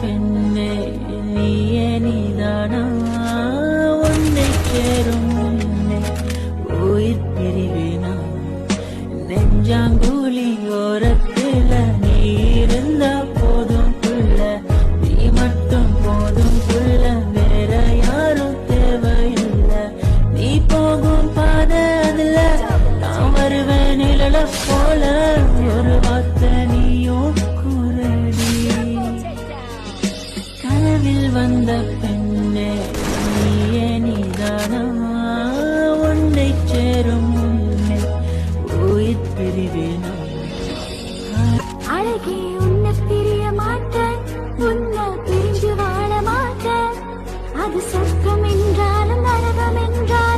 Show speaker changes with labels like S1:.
S1: பெண்ணே நீயே நீதானா உன்னை சேரும் முன்னே உயிர் பிரிவினா நெஞ்சாங்கூலி ஓரத்துல நீ இருந்தா போதும் புள்ள நீ மட்டும் போதும் புள்ள வேற யாரும் தேவையில்லை நீ போகும் பாதை அதுல நான் வருவேன் நிழல போல ஒரு வார்த்தை நீயும் கூறடி கனவில் வந்த பெண்ணே நீயே நீதானா உன்னை சேரும் முன்னே உயிர் பிரிவினா
S2: அழகே உன்னை பிரிய மாட்டேன் உன்னை பிரிஞ்சு வாழ மாட்டேன் அது சொர்க்கம் என்றாலும் நரகம் என்றாலும்